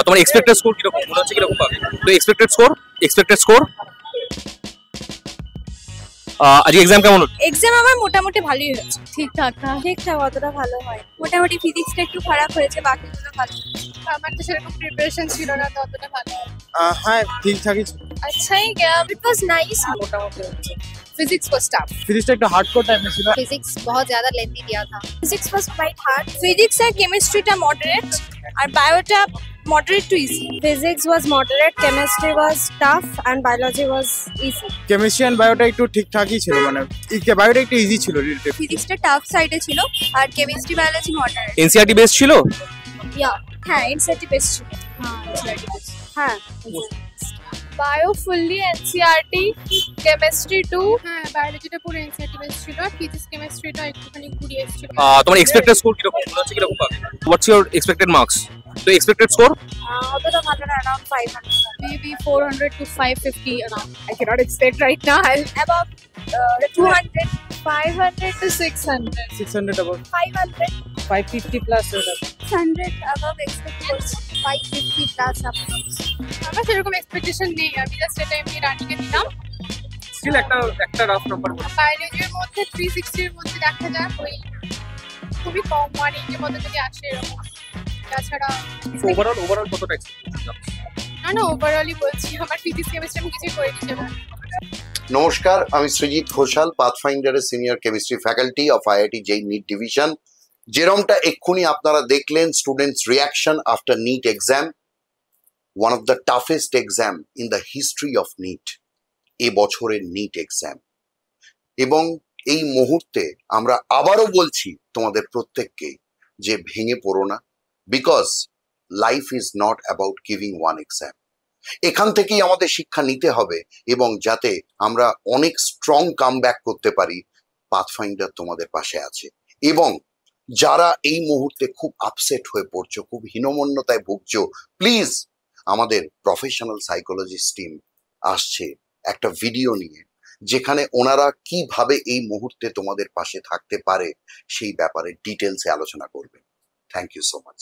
তোমার expected score কিরকম মনে হচ্ছে, কিরকম পাবে? তো এক্সপেক্টেড স্কোর আজকে এক্সাম কেমন হচ্ছে? এক্সাম আমার মোটামুটি ভালোই হয়েছে। ঠিকঠাক না, ঠিকঠাক অতটা ভালো হয়, মোটামুটি ফিজিক্সটা একটু খারাপ হয়েছে, বাকিগুলো ভালো। আমার তো সেরকম প্রিপারেশন ছিল না, তো অতটা ভালো। হ্যাঁ ঠিকঠাকই ছিল। अच्छा ही गया। ইট ওয়াজ নাইস। मोटामोटी হচ্ছে। Physics was tough। ফিজিক্সটা একটু হার্ডকোর টাইপের ছিল। फिजिक्स बहुत ज्यादा लेंथी दिया था। Physics was quite hard. Physics আর কেমিস্ট্রিটা মডারেট, আর বায়োটা moderate to easy. Physics was moderate, chemistry was tough, and biology was easy. Chemistry and বায়োটা একটু ঠিকঠাকই ছিল, মানে বায়োটা একটু ইজি ছিল রিলেটিভ। ফিজিক্সটা টাফ সাইডে ছিল, আর chemistry biology moderate. NCERT base ছিল? হ্যাঁ এনসিইআরটি বেস্ট ছিল। হ্যাঁ बायो फुल्ली एनसीईआरटी, केमिस्ट्री 2। হ্যাঁ বায়োলজিটা পুরো এনসিইআরটি বেস ছিল, আর ফিজিক্স কেমিস্ট্রিটা একটুখানি ঘুরিয়ে এসেছিল। তোমার এক্সপেক্টেড স্কোর কিরকম মনে হচ্ছে, কিরকম পাবে? What's your expected marks? তো এক্সপেক্টেড স্কোর অতটা ভালো না, around 500. Maybe 400 to 550 around. I cannot expect right now. I'll About 200, 500 to 600. 600 about 500, 550 plus. 100 above expect করছি, 550 plus approx। আমার সেরকম এক্সপেকটেশন নেই, আমি জাস্ট এটা এমনি রানিং এ দিলাম। স্টিল একটা রাফ নাম্বার বলো। বায়োলজির মধ্যে 360 এর মধ্যে দেখা যায়, ওই খুবই কম 180 এর মধ্যে যদি আসে এরকম। তাছাড়া ওভারঅল কতটা এক্সপেক্টেশন? না ওভারঅলই বলছি, আমার ফিজিক্স কেমিস্ট্রি আমি কিছুই করিনি সেবার। নমস্কার, আমি সৃজিত ঘোষাল, পাথফাইন্ডারের senior chemistry faculty of IIT JEE NEET division. যেরমটা এক্ষুনি আপনারা দেখলেন, students reaction after NEET exam, one of the toughest exam in the history of NEET, এ বছরের নিট এক্সাম। এবং এই মুহূর্তে আমরা আবারও বলছি তোমাদের প্রত্যেককে যে ভেঙে পড়ো না, because life is not about giving one exam. এখান থেকেই আমাদের শিক্ষা নিতে হবে, এবং যাতে আমরা অনেক স্ট্রং কামব্যাক করতে পারি, পাথফাইন্ডার তোমাদের পাশে আছে। এবং যারা এই মুহূর্তে খুব আপসেট হয়ে পড়ছো, খুব হীনমন্যতায় ভুগছো, প্লিজ আমাদের প্রফেশনাল সাইকোলজিস্ট টিম আসছে একটা ভিডিও নিয়ে, যেখানে ওনারা কিভাবে এই মুহূর্তে তোমাদের পাশে থাকতে পারে সেই ব্যাপারে ডিটেলসে আলোচনা করবেন। Thank you so much.